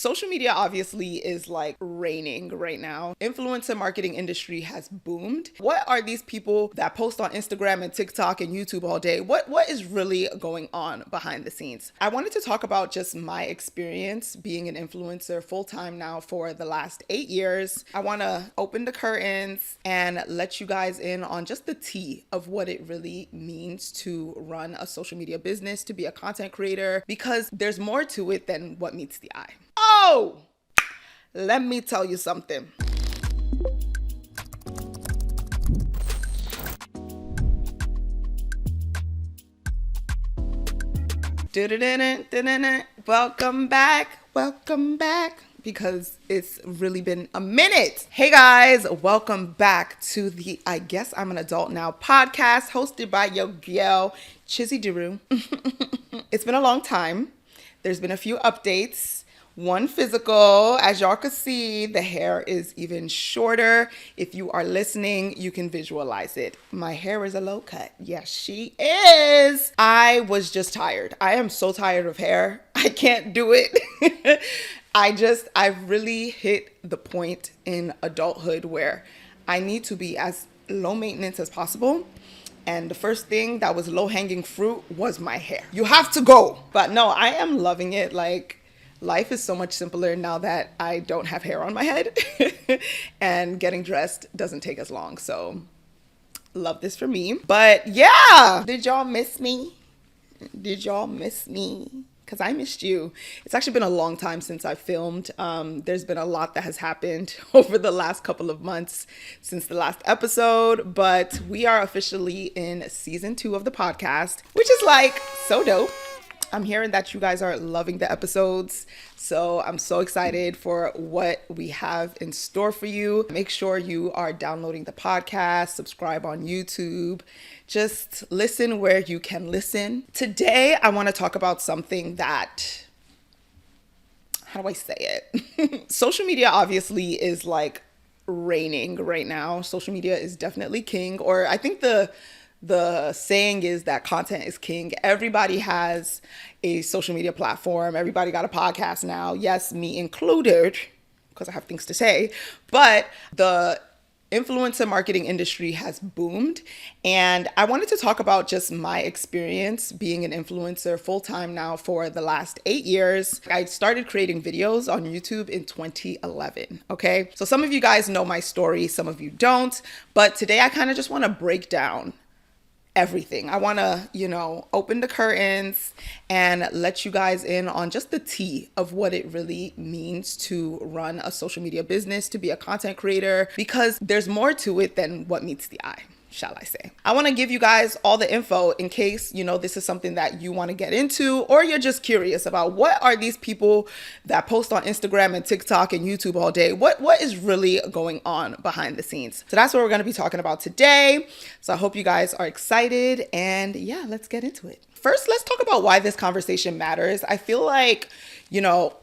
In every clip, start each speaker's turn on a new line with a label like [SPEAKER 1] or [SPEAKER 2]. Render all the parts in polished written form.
[SPEAKER 1] Social media obviously is like raining right now. Influencer marketing industry has boomed. What are these people that post on Instagram and TikTok and YouTube all day? What is really going on behind the scenes? I wanted to talk about just my experience being an influencer full-time now for the last 8 years. I want to open the curtains and let you guys in on just the tea of what it really means to run a social media business, to be a content creator, because there's more to it than what meets the eye. Oh, let me tell you something. Welcome back, because it's really been a minute. Hey guys, welcome back to the I Guess I'm an Adult Now podcast hosted by your girl, Chizi Duru. It's been a long time. There's been a few updates. One physical, as y'all can see, the hair is even shorter. If you are listening, you can visualize it. My hair is a low cut. Yes, she is. I was just tired. I am so tired of hair. I can't do it. I've really hit the point in adulthood where I need to be as low maintenance as possible. And the first thing that was low hanging fruit was my hair. You have to go. But no, I am loving it. Like, life is so much simpler now that I don't have hair on my head and getting dressed doesn't take as long. So love this for me. But yeah, did y'all miss me? Because I missed you. It's actually been a long time since I filmed. There's been a lot that has happened over the last couple of months since the last episode, but we are officially in season 2 of the podcast, which is like so dope. I'm hearing that you guys are loving the episodes, so I'm so excited for what we have in store for you. Make sure you are downloading the podcast, subscribe on YouTube, just listen where you can listen. Today, I want to talk about something that, how do I say it? Social media obviously is like raining right now. Social media is definitely king, or I think the saying is that content is king. Everybody has a social media platform. Everybody got a podcast now. Yes, me included, because I have things to say. But the influencer marketing industry has boomed. And I wanted to talk about just my experience being an influencer full-time now for the last 8 years. I started creating videos on YouTube in 2011. Okay. So some of you guys know my story, some of you don't. But today I kind of just want to break down everything. I want to, open the curtains and let you guys in on just the tea of what it really means to run a social media business, to be a content creator, because there's more to it than what meets the eye, shall I say. I want to give you guys all the info in case, this is something that you want to get into, or you're just curious about what are these people that post on Instagram and TikTok and YouTube all day? What is really going on behind the scenes? So that's what we're going to be talking about today. So I hope you guys are excited, and yeah, let's get into it. First, let's talk about why this conversation matters. I feel like,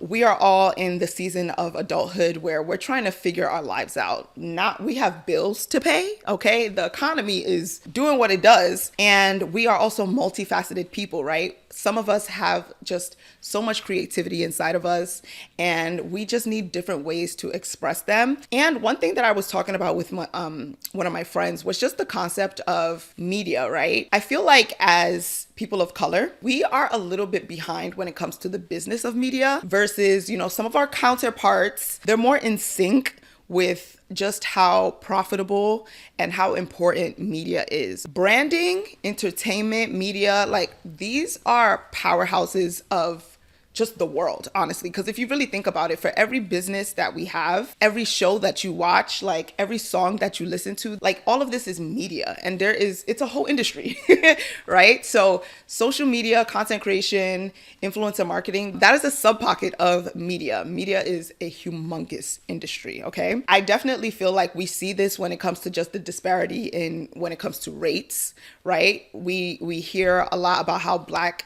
[SPEAKER 1] we are all in the season of adulthood where we're trying to figure our lives out. We have bills to pay, okay? The economy is doing what it does, and we are also multifaceted people, right? Some of us have just so much creativity inside of us, and we just need different ways to express them. And one thing that I was talking about with my, one of my friends was just the concept of media, right? I feel like as people of color, we are a little bit behind when it comes to the business of media versus, some of our counterparts. They're more in sync with just how profitable and how important media is. Branding, entertainment, media, like these are powerhouses of just the world, honestly. Because if you really think about it, for every business that we have, every show that you watch, like every song that you listen to, like all of this is media, and it's a whole industry, right? So social media, content creation, influencer marketing, that is a sub pocket of media. Media is a humongous industry, okay? I definitely feel like we see this when it comes to just the disparity when it comes to rates, right? We hear a lot about how Black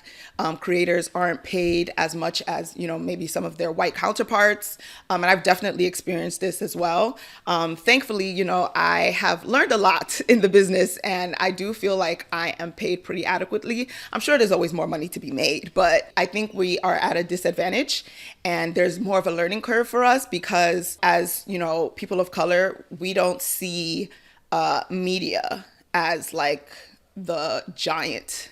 [SPEAKER 1] creators aren't paid as much as, maybe some of their white counterparts. And I've definitely experienced this as well. Thankfully, I have learned a lot in the business, and I do feel like I am paid pretty adequately. I'm sure there's always more money to be made, but I think we are at a disadvantage, and there's more of a learning curve for us because as, people of color, we don't see media as like the giant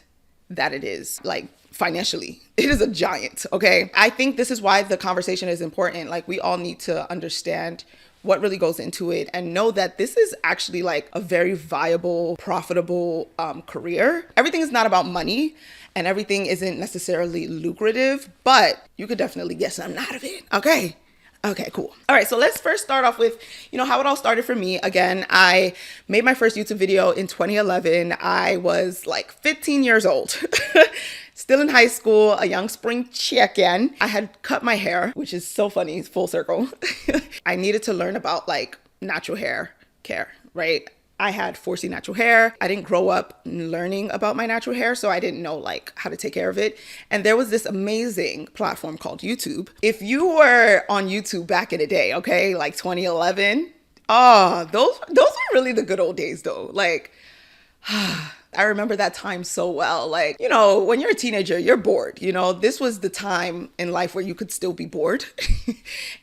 [SPEAKER 1] that it is, like financially. It is a giant, okay? I think this is why the conversation is important. Like, we all need to understand what really goes into it and know that this is actually like a very viable, profitable career. Everything is not about money and everything isn't necessarily lucrative, but you could definitely get something out of it, okay? Okay, cool. All right, so let's first start off with, how it all started for me. Again, I made my first YouTube video in 2011. I was like 15 years old, still in high school, a young spring chicken. I had cut my hair, which is so funny, full circle. I needed to learn about like natural hair care, right? I had 4C natural hair. I didn't grow up learning about my natural hair, so I didn't know like how to take care of it. And there was this amazing platform called YouTube. If you were on YouTube back in the day, okay, like 2011, those were really the good old days though. Like, I remember that time so well. Like, when you're a teenager, you're bored. This was the time in life where you could still be bored.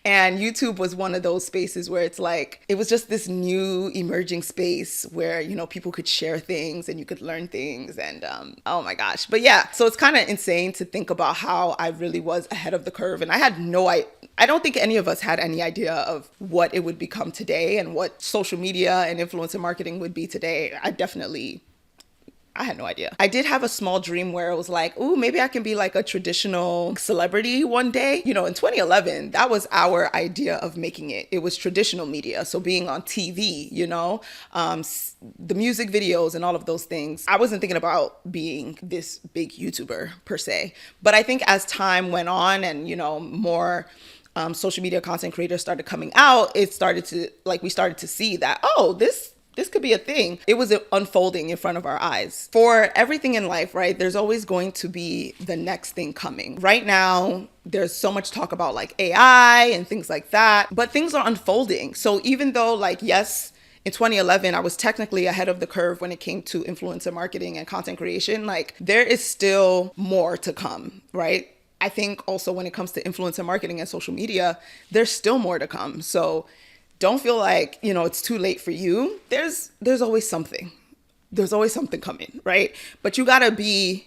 [SPEAKER 1] And YouTube was one of those spaces where it's like, it was just this new emerging space where, people could share things and you could learn things. And oh my gosh. But yeah, so it's kind of insane to think about how I really was ahead of the curve. And I had I don't think any of us had any idea of what it would become today and what social media and influencer marketing would be today. I had no idea. I did have a small dream where it was like, ooh, maybe I can be like a traditional celebrity one day. In 2011, that was our idea of making it. It was traditional media. So being on TV, the music videos and all of those things. I wasn't thinking about being this big YouTuber per se. But I think as time went on and, more social media content creators started coming out, we started to see that, this could be a thing. It was unfolding in front of our eyes. For everything in life, right, there's always going to be the next thing coming. Right now, there's so much talk about like AI and things like that, but things are unfolding. So even though like, yes, in 2011, I was technically ahead of the curve when it came to influencer marketing and content creation, like there is still more to come, right? I think also when it comes to influencer marketing and social media, there's still more to come. So don't feel like, it's too late for you. There's always something. There's always something coming, right? But you gotta be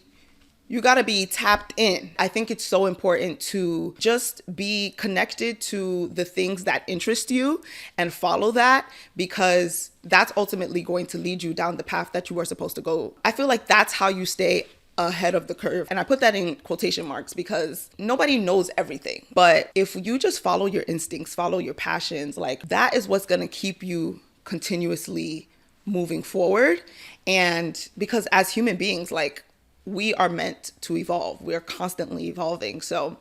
[SPEAKER 1] tapped in. I think it's so important to just be connected to the things that interest you and follow that, because that's ultimately going to lead you down the path that you were supposed to go. I feel like that's how you stay ahead of the curve. And I put that in quotation marks because nobody knows everything. But if you just follow your instincts, follow your passions, like that is what's going to keep you continuously moving forward. And because as human beings, like we are meant to evolve. We're constantly evolving. So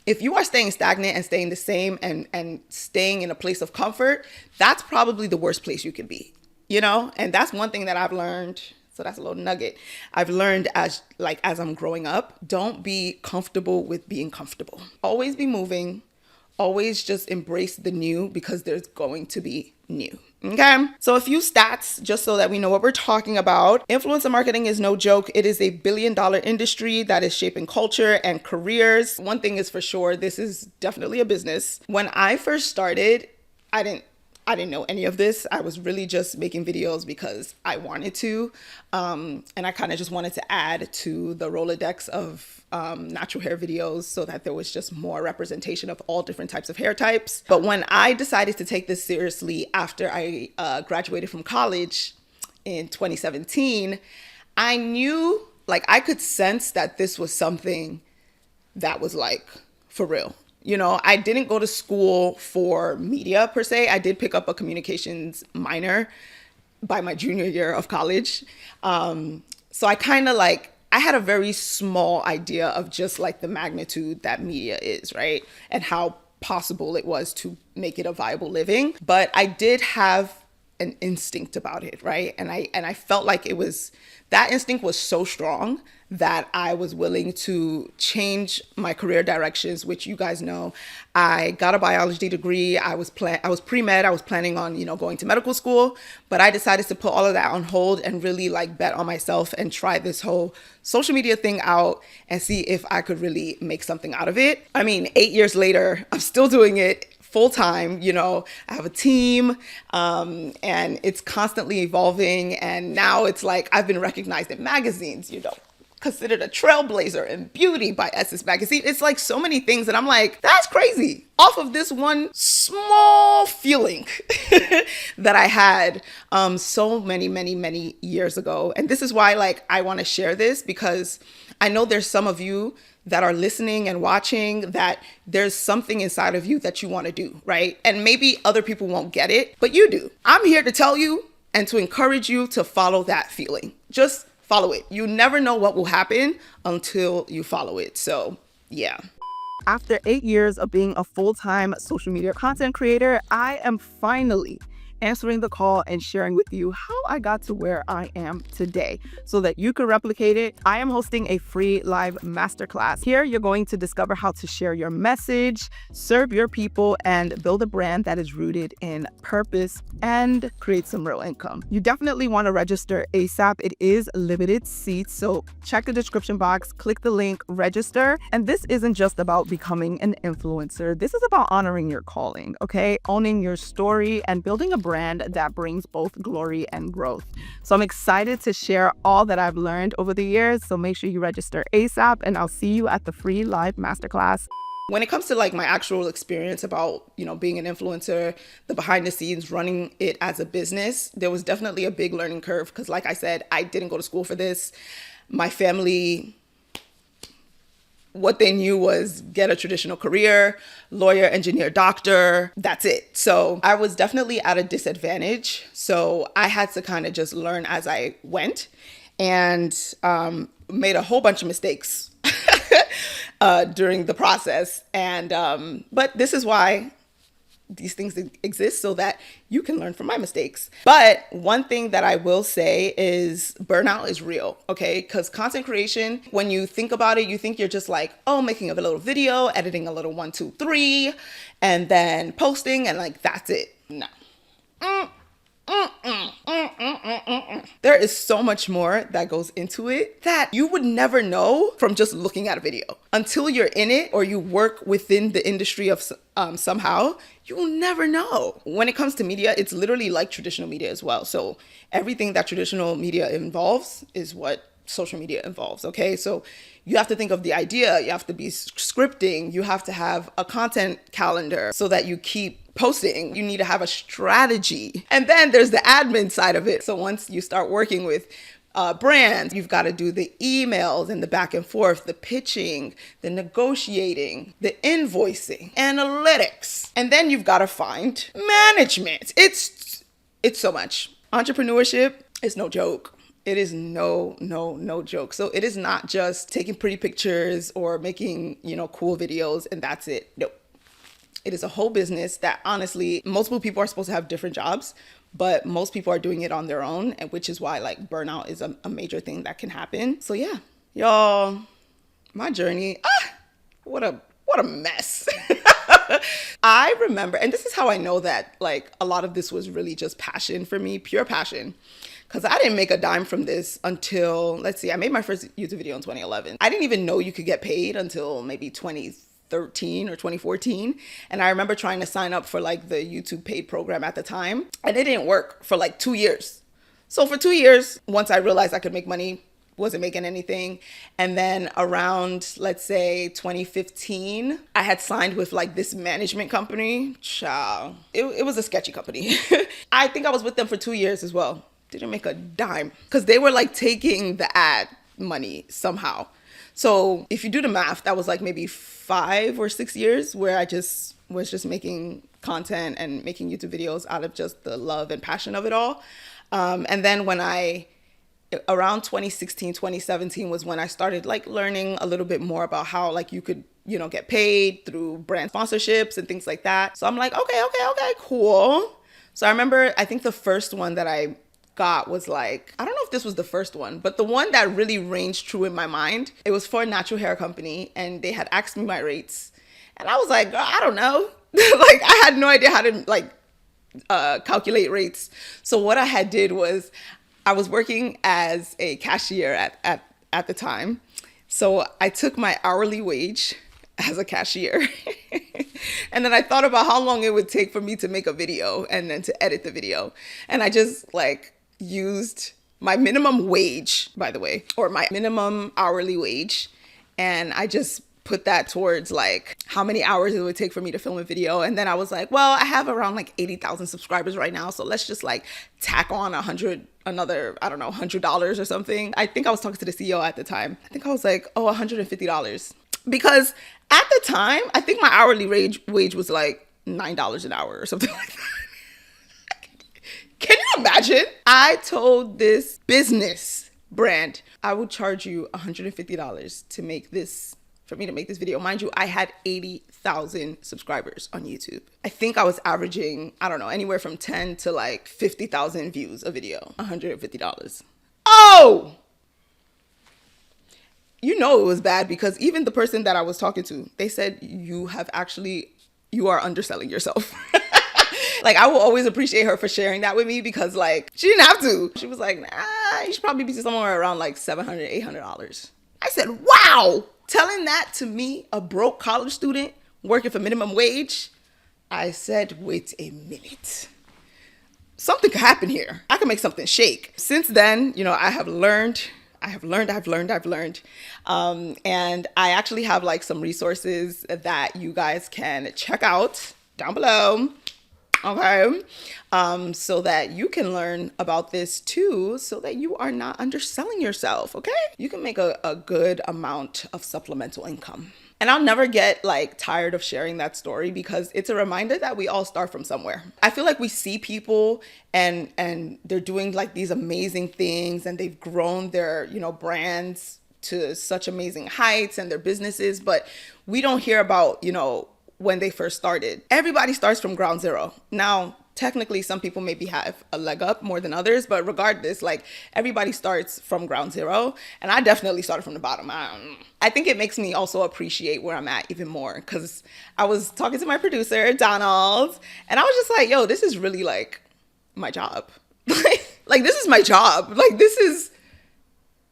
[SPEAKER 1] if you are staying stagnant and staying the same and staying in a place of comfort, that's probably the worst place you could be, And that's one thing that I've learned. So that's a little nugget. I've learned as I'm growing up, don't be comfortable with being comfortable. Always be moving. Always just embrace the new because there's going to be new. Okay. So a few stats just so that we know what we're talking about. Influencer marketing is no joke. It is $1 billion industry that is shaping culture and careers. One thing is for sure, this is definitely a business. When I first started, I didn't know any of this. I was really just making videos because I wanted to. And I kind of just wanted to add to the Rolodex of natural hair videos so that there was just more representation of all different types of hair types. But when I decided to take this seriously after I graduated from college in 2017, I knew, I could sense that this was something that was for real. I didn't go to school for media per se. I did pick up a communications minor by my junior year of college. So I kind of I had a very small idea of just the magnitude that media is, right? And how possible it was to make it a viable living. But I did have an instinct about it, right? And I felt like that instinct was so strong that I was willing to change my career directions, which you guys know. I got a biology degree. I was pre-med. I was planning on, going to medical school, but I decided to put all of that on hold and really like bet on myself and try this whole social media thing out and see if I could really make something out of it. I mean, 8 years later, I'm still doing it full time. I have a team, and it's constantly evolving. And now it's like I've been recognized in magazines, considered a trailblazer in beauty by Essence Magazine. It's like so many things that I'm like, that's crazy. Off of this one small feeling that I had so many years ago. And this is why like I want to share this, because I know there's some of you that are listening and watching that there's something inside of you that you want to do, right? And maybe other people won't get it, but you do. I'm here to tell you and to encourage you to follow that feeling. Just follow it. You never know what will happen until you follow it. So yeah. After 8 years of being a full-time social media content creator, I am finally answering the call and sharing with you how I got to where I am today so that you can replicate it. I am hosting a free live masterclass. Here, you're going to discover how to share your message, serve your people, and build a brand that is rooted in purpose and create some real income. You definitely want to register ASAP. It is limited seats, so check the description box, click the link, register. And this isn't just about becoming an influencer. This is about honoring your calling, okay? Owning your story and building a brand that brings both glory and growth. So I'm excited to share all that I've learned over the years. So make sure you register ASAP, and I'll see you at the free live masterclass. When it comes to like my actual experience about, being an influencer, the behind the scenes, running it as a business, there was definitely a big learning curve. Because like I said, I didn't go to school for this. My family, what they knew was get a traditional career, lawyer, engineer, doctor, that's it. So I was definitely at a disadvantage. So I had to kind of just learn as I went, and made a whole bunch of mistakes during the process. And but this is why these things exist, so that you can learn from my mistakes. But one thing that I will say is burnout is real, okay? Because content creation, when you think about it, you think you're just like, oh, making a little video, editing a little 1, 2, 3, and then posting, and like, that's it. No. There is so much more that goes into it that you would never know from just looking at a video. Until you're in it or you work within the industry of somehow, you will never know. When it comes to media, it's literally like traditional media as well. So everything that traditional media involves is what social media involves, okay? So you have to think of the idea, you have to be scripting, you have to have a content calendar so that you keep posting. You need to have a strategy. And then there's the admin side of it. So once you start working with brands, you've got to do the emails and the back and forth, the pitching, the negotiating, the invoicing, analytics. And then you've got to find management. It's so much. Entrepreneurship is no joke. It is no joke. So it is not just taking pretty pictures or making, cool videos and that's it. No. It is a whole business that honestly, multiple people are supposed to have different jobs, but most people are doing it on their own, and which is why like burnout is a major thing that can happen. So yeah, y'all, my journey, what a mess. I remember, and this is how I know that like a lot of this was really just passion for me, pure passion. Because I didn't make a dime from this until, let's see, I made my first YouTube video in 2011. I didn't even know you could get paid until maybe 2013 or 2014. And I remember trying to sign up for like the YouTube paid program at the time, and it didn't work for like 2 years. So for 2 years, once I realized I could make money, wasn't making anything. And then around, let's say 2015, I had signed with like this management company. Ciao. It was a sketchy company. I think I was with them for 2 years as well. Didn't make a dime because they were like taking the ad money somehow. So if you do the math, that was like maybe 5 or 6 years where I just was just making content and making YouTube videos out of just the love and passion of it all. And then around 2016, 2017 was when I started like learning a little bit more about how like you could, get paid through brand sponsorships and things like that. So I'm like, okay, cool. So I remember, I think the first one that I got was like, I don't know if this was the first one, but the one that really ranged true in my mind, it was for a natural hair company, and they had asked me my rates. And I was like, girl, I don't know. Like, I had no idea how to like calculate rates. So what I had did was, I was working as a cashier at the time. So I took my hourly wage as a cashier. And then I thought about how long it would take for me to make a video and then to edit the video. And I just like used my minimum wage, by the way, or my minimum hourly wage. And I just put that towards like how many hours it would take for me to film a video. And then I was like, well, I have around like 80,000 subscribers right now. So let's just like tack on another, I don't know, $100 or something. I think I was talking to the CEO at the time. I think I was like, oh, $150. Because at the time, I think my hourly wage was like $9 an hour or something like that. Can you imagine? I told this business brand, I would charge you $150 to make this, for me to make this video. Mind you, I had 80,000 subscribers on YouTube. I think I was averaging, I don't know, anywhere from 10 to like 50,000 views a video, $150. Oh! You know it was bad, because even the person that I was talking to, they said, you are underselling yourself. Like, I will always appreciate her for sharing that with me, because like, she didn't have to. She was like, nah, you should probably be somewhere around like $700, $800. I said, wow. Telling that to me, a broke college student working for minimum wage, I said, wait a minute. Something could happen here. I can make something shake. Since then, you know, I have learned. And I actually have like some resources that you guys can check out down below. Okay. So that you can learn about this too, so that you are not underselling yourself. Okay. You can make a good amount of supplemental income. And I'll never get like tired of sharing that story, because it's a reminder that we all start from somewhere. I feel like we see people and they're doing like these amazing things, and they've grown their, you know, brands to such amazing heights and their businesses, but we don't hear about, you know, when they first started. Everybody starts from ground zero. Now, technically, some people maybe have a leg up more than others, but regardless, like, everybody starts from ground zero. And I definitely started from the bottom. I think it makes me also appreciate where I'm at even more, because I was talking to my producer, Donald, and I was just like, yo, this is really like my job. Like, this is my job. Like,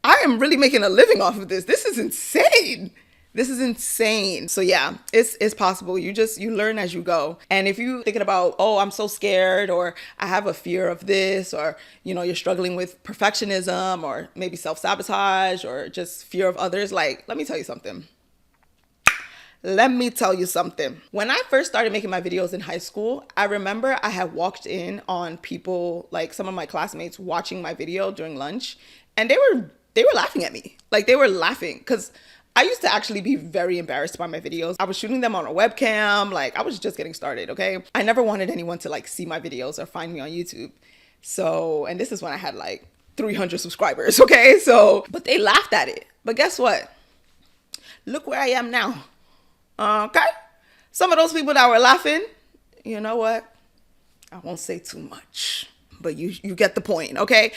[SPEAKER 1] I am really making a living off of this. This is insane. This is insane. So yeah, it's possible. You learn as you go. And if you're thinking about, oh, I'm so scared, or I have a fear of this, or, you know, you're struggling with perfectionism, or maybe self-sabotage, or just fear of others, like, let me tell you something. When I first started making my videos in high school, I remember I had walked in on people, like some of my classmates, watching my video during lunch, and they were laughing at me. Like, they were laughing, because I used to actually be very embarrassed by my videos. I was shooting them on a webcam. Like, I was just getting started, okay? I never wanted anyone to like see my videos or find me on YouTube. So, and this is when I had like 300 subscribers, okay? So, but they laughed at it. But guess what? Look where I am now, okay? Some of those people that were laughing, you know what? I won't say too much, but you get the point, okay?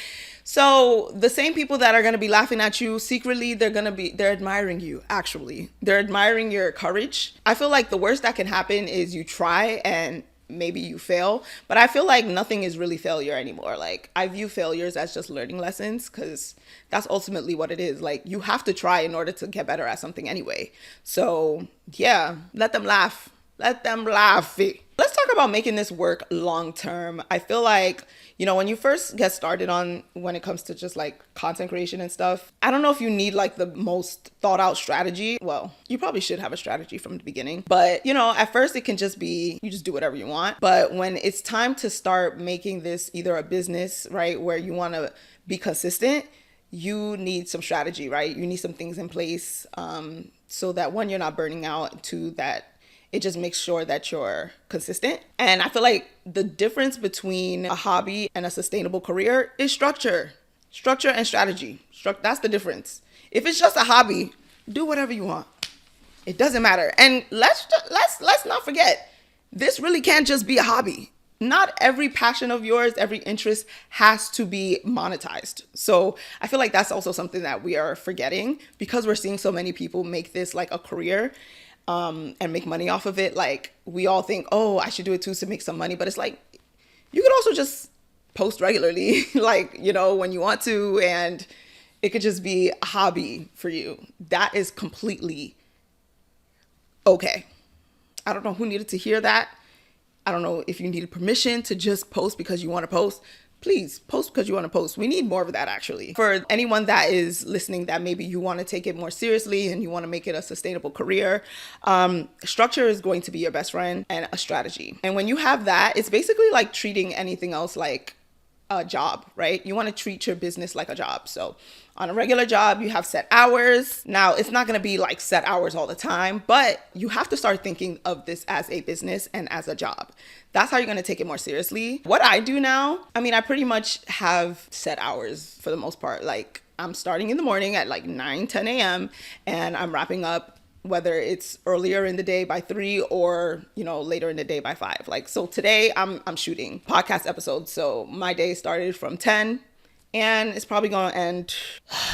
[SPEAKER 1] So the same people that are going to be laughing at you secretly, they're admiring you, actually. They're admiring your courage. I feel like the worst that can happen is you try and maybe you fail, but I feel like nothing is really failure anymore. Like, I view failures as just learning lessons, because that's ultimately what it is. Like, you have to try in order to get better at something anyway. So yeah, let them laugh. Let them laugh. Let's talk about making this work long term. I feel like, you know, when you first get started when it comes to just like content creation and stuff, I don't know if you need like the most thought out strategy. Well, you probably should have a strategy from the beginning, but you know, at first it can just be, you just do whatever you want. But when it's time to start making this either a business, right, where you want to be consistent, you need some strategy, right? You need some things in place, so that one, you're not burning out, two, that it just makes sure that you're consistent. And I feel like the difference between a hobby and a sustainable career is structure and strategy. That's the difference. If it's just a hobby, do whatever you want. It doesn't matter. And let's not forget, this really can't just be a hobby. not every passion of yours, every interest has to be monetized. So I feel like that's also something that we are forgetting because we're seeing so many people make this like a career and make money off of it. Like we all think, oh, I should do it too to make some money. But it's like, you could also just post regularly, like, when you want to, and it could just be a hobby for you. That is completely okay. I don't know who needed to hear that. I don't know if you needed permission to just post because you want to post. Please post because you want to post. We need more of that, actually. For anyone that is listening that maybe you want to take it more seriously and you want to make it a sustainable career, structure is going to be your best friend, and a strategy. And when you have that, it's basically like treating anything else like a job, right? You want to treat your business like a job. So on a regular job, you have set hours. Now, it's not going to be like set hours all the time, but you have to start thinking of this as a business and as a job. That's how you're going to take it more seriously. What I do now, I pretty much have set hours for the most part. Like I'm starting in the morning at like 9, 10 a.m. and I'm wrapping up whether it's earlier in the day by 3 or, later in the day by 5. Like, so today I'm shooting podcast episodes. So my day started from 10 and it's probably going to end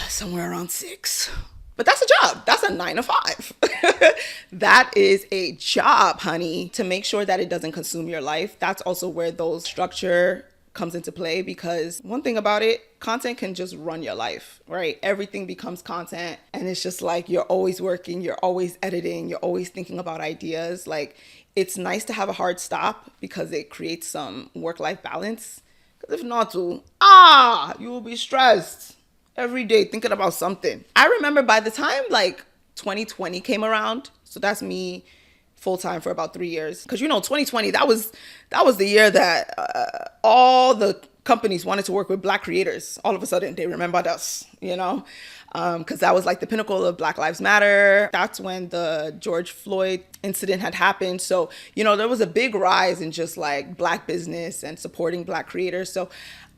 [SPEAKER 1] somewhere around 6. But that's a job. That's a 9 to 5. That is a job, honey, to make sure that it doesn't consume your life. That's also where those structure comes into play, because one thing about it, content can just run your life, right? Everything becomes content, and it's just like you're always working, you're always editing, you're always thinking about ideas. Like, it's nice to have a hard stop because it creates some work-life balance. Because if not to, you will be stressed every day thinking about something. I remember by the time like 2020 came around, so that's me full-time for about 3 years. Because 2020, that was the year that all the companies wanted to work with Black creators. All of a sudden, they remembered us, because that was like the pinnacle of Black Lives Matter. That's when the George Floyd incident had happened. So, there was a big rise in just like Black business and supporting Black creators. So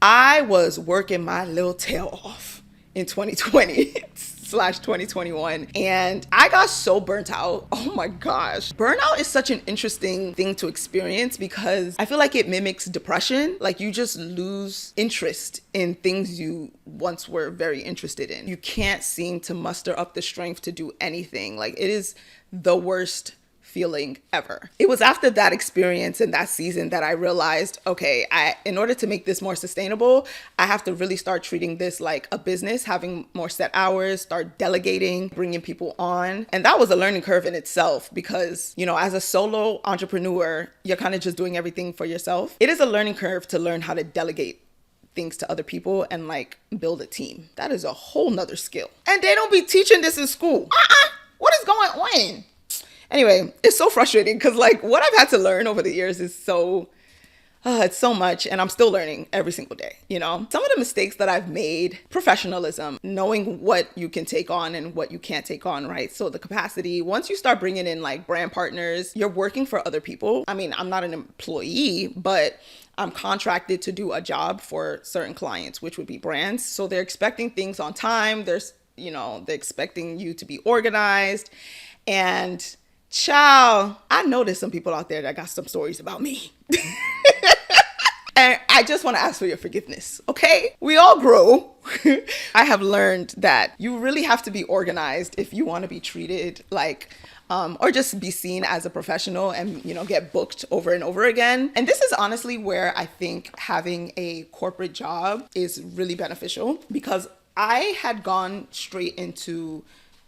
[SPEAKER 1] I was working my little tail off in 2020/2021. And I got so burnt out. Oh my gosh. Burnout is such an interesting thing to experience because I feel like it mimics depression. Like you just lose interest in things you once were very interested in. You can't seem to muster up the strength to do anything. Like it is the worst feeling ever. It was after that experience and that season that I realized, okay, in order to make this more sustainable, I have to really start treating this like a business, having more set hours, start delegating, bringing people on. And that was a learning curve in itself because, as a solo entrepreneur, you're kind of just doing everything for yourself. It is a learning curve to learn how to delegate things to other people and like build a team. That is a whole nother skill. And they don't be teaching this in school. What is going on? Anyway, it's so frustrating because like what I've had to learn over the years is it's so much, and I'm still learning every single day, Some of the mistakes that I've made: professionalism, knowing what you can take on and what you can't take on, right? So the capacity, once you start bringing in like brand partners, you're working for other people. I'm not an employee, but I'm contracted to do a job for certain clients, which would be brands. So they're expecting things on time. They're expecting you to be organized. And child, I know there's some people out there that got some stories about me. And I just want to ask for your forgiveness, okay? We all grow. I have learned that you really have to be organized if you want to be treated like, or just be seen as a professional and, get booked over and over again. And this is honestly where I think having a corporate job is really beneficial, because I had gone straight into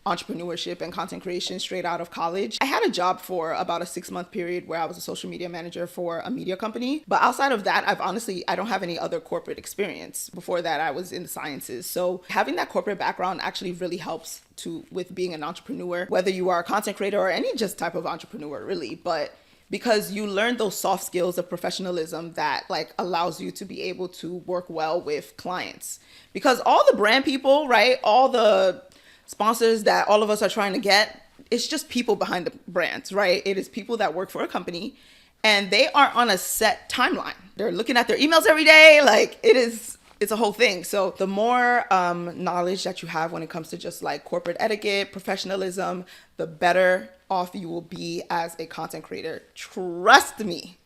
[SPEAKER 1] entrepreneurship and content creation straight out of college. I had a job for about a 6-month period where I was a social media manager for a media company. But outside of that, I don't have any other corporate experience. Before that, I was in the sciences. So having that corporate background actually really helps with being an entrepreneur, whether you are a content creator or any just type of entrepreneur, really. But because you learn those soft skills of professionalism that like allows you to be able to work well with clients. Because all the brand people, right? All the sponsors that all of us are trying to get, it's just people behind the brands, right? It is people that work for a company and they are on a set timeline. They're looking at their emails every day. Like it's a whole thing. So the more knowledge that you have when it comes to just like corporate etiquette, professionalism, the better off you will be as a content creator. Trust me.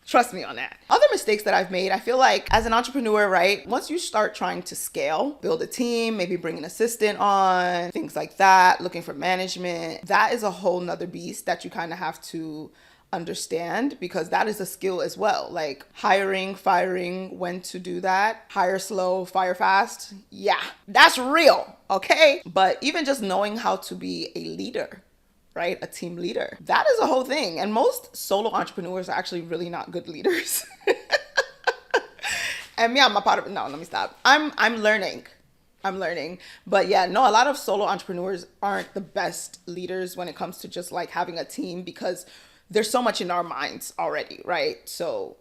[SPEAKER 1] Trust me on that. Other mistakes that I've made, I feel like as an entrepreneur, right? Once you start trying to scale, build a team, maybe bring an assistant on, things like that, looking for management, that is a whole nother beast that you kind of have to understand, because that is a skill as well. Like hiring, firing, when to do that, hire slow, fire fast. Yeah, that's real. Okay. But even just knowing how to be a leader, right? A team leader. That is a whole thing. And most solo entrepreneurs are actually really not good leaders. And me, I'm a part of it. No, let me stop. I'm learning. But yeah, no, a lot of solo entrepreneurs aren't the best leaders when it comes to just like having a team, because there's so much in our minds already, right? So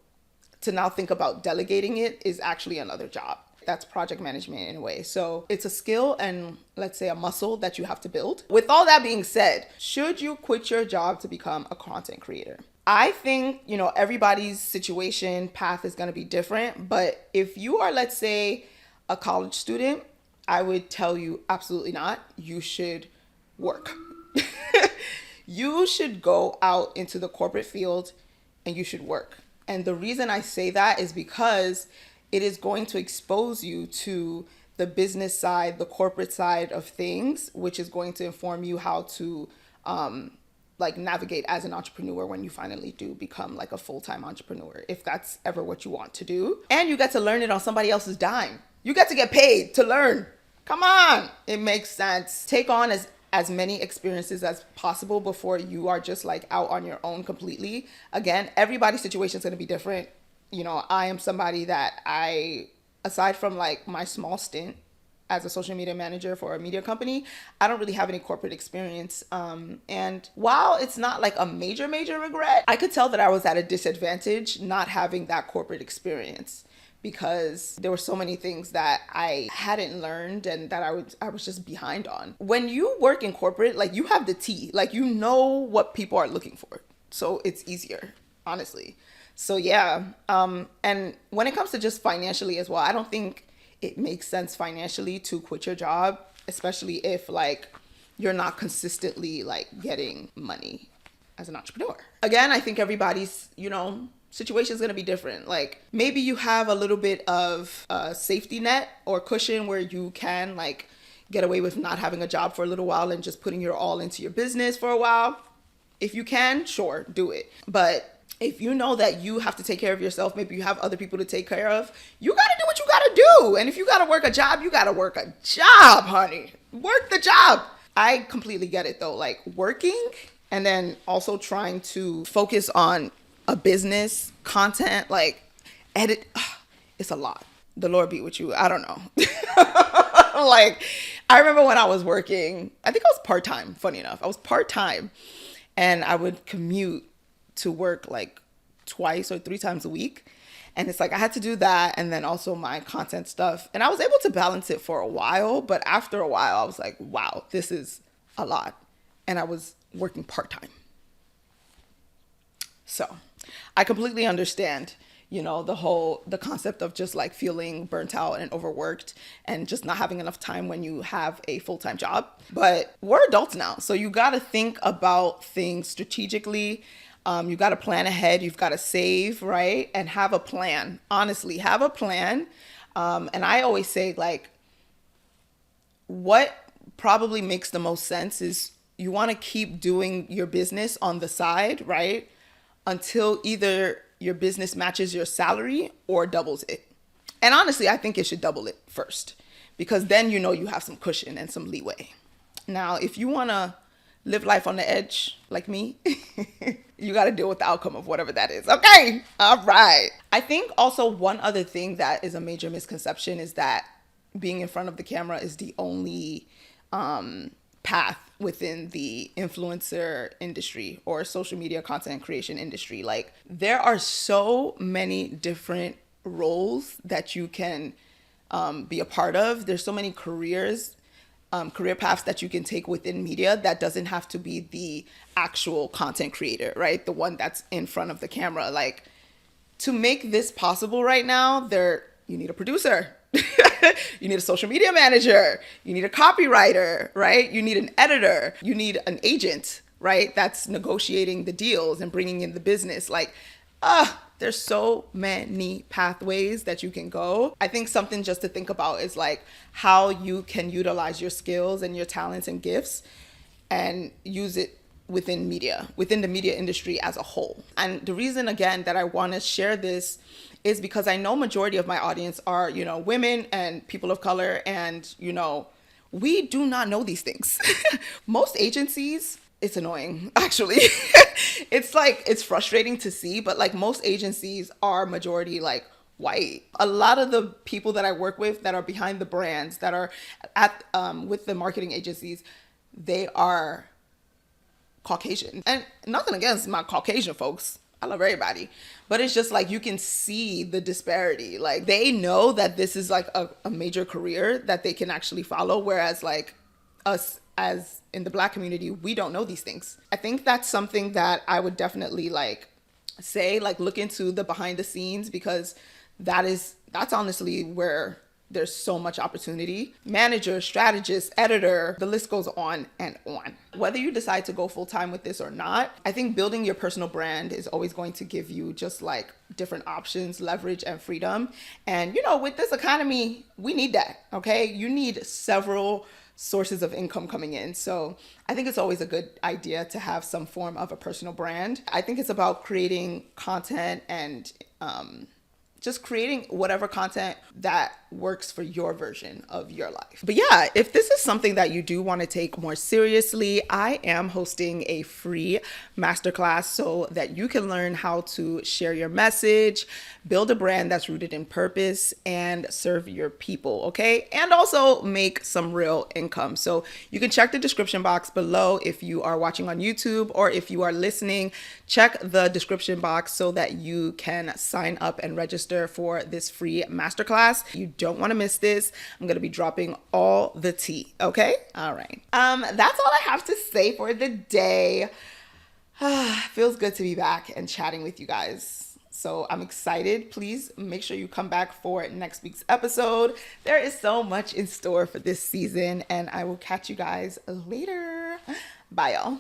[SPEAKER 1] to now think about delegating it is actually another job. That's project management in a way. So it's a skill and, let's say, a muscle that you have to build. With all that being said, should you quit your job to become a content creator? I think, everybody's situation path is going to be different. But if you are, let's say, a college student, I would tell you absolutely not. You should work. You should go out into the corporate field and you should work. And the reason I say that is because it is going to expose you to the business side, the corporate side of things, which is going to inform you how to navigate as an entrepreneur when you finally do become like a full-time entrepreneur, if that's ever what you want to do. And you get to learn it on somebody else's dime. You get to get paid to learn. Come on. It makes sense. Take on as many experiences as possible before you are just like out on your own completely. Again, everybody's situation is going to be different. I am somebody that aside from like my small stint as a social media manager for a media company, I don't really have any corporate experience. And while it's not like a major regret, I could tell that I was at a disadvantage not having that corporate experience, because there were so many things that I hadn't learned and that I was just behind on. When you work in corporate, like you have the tea, like you know what people are looking for. So it's easier, honestly. So yeah, and when it comes to just financially as well, I don't think it makes sense financially to quit your job, especially if like you're not consistently like getting money as an entrepreneur. Again, I think everybody's, situation is going to be different. Like maybe you have a little bit of a safety net or cushion where you can like get away with not having a job for a little while and just putting your all into your business for a while. If you can, sure, do it. But if you know that you have to take care of yourself, maybe you have other people to take care of, you got to do what you got to do. And if you got to work a job, you got to work a job, honey. Work the job. I completely get it though. Like working and then also trying to focus on a business, content, like edit. It's a lot. The Lord be with you. I don't know. Like I remember when I was working, I think I was part-time, funny enough. I was part-time and I would commute to work like 2 or 3 times a week. And it's like I had to do that and then also my content stuff. And I was able to balance it for a while, but after a while I was like, wow, this is a lot. And I was working part-time. So I completely understand, the concept of just like feeling burnt out and overworked and just not having enough time when you have a full-time job. But we're adults now. So you got to think about things strategically. You got to plan ahead. You've got to save, right? And have a plan. Honestly, have a plan. And I always say like, what probably makes the most sense is you want to keep doing your business on the side, right? Until either your business matches your salary or doubles it. And honestly, I think it should double it first, because then you have some cushion and some leeway. Now, if you want to live life on the edge like me, you got to deal with the outcome of whatever that is. Okay. All right. I think also one other thing that is a major misconception is that being in front of the camera is the only path within the influencer industry or social media content creation industry. Like there are so many different roles that you can be a part of. There's so many career paths that you can take within media that doesn't have to be the actual content creator, right? The one that's in front of the camera. Like to make this possible right now, you need a producer. You need a social media manager. You need a copywriter, right? You need an editor. You need an agent, right? That's negotiating the deals and bringing in the business. Like There's so many pathways that you can go. I think something just to think about is like how you can utilize your skills and your talents and gifts and use it within media, within the media industry as a whole. And the reason again that I want to share this is because I know majority of my audience are, women and people of color, and we do not know these things. Most agencies, it's annoying actually. It's like, it's frustrating to see, but like most agencies are majority like white. A lot of the people that I work with that are behind the brands, that are at with the marketing agencies, they are Caucasian. And nothing against my Caucasian folks, I love everybody, but it's just like you can see the disparity. Like they know that this is like a major career that they can actually follow, whereas like us as in the Black community, we don't know these things. I think that's something that I would definitely like say, like look into the behind the scenes, because that's honestly where there's so much opportunity. Manager, strategist, editor, the list goes on and on. Whether you decide to go full time with this or not, I think building your personal brand is always going to give you just like different options, leverage, and freedom. And with this economy, we need that, okay? You need several sources of income coming in. So I think it's always a good idea to have some form of a personal brand. I think it's about creating content and just creating whatever content that works for your version of your life. But yeah, if this is something that you do want to take more seriously, I am hosting a free masterclass so that you can learn how to share your message, build a brand that's rooted in purpose, and serve your people, okay? And also make some real income. So you can check the description box below if you are watching on YouTube, or if you are listening, check the description box so that you can sign up and register for this free masterclass. You don't want to miss this. I'm going to be dropping all the tea. Okay. All right. That's all I have to say for the day. Feels good to be back and chatting with you guys. So I'm excited. Please make sure you come back for next week's episode. There is so much in store for this season, and I will catch you guys later. Bye, y'all.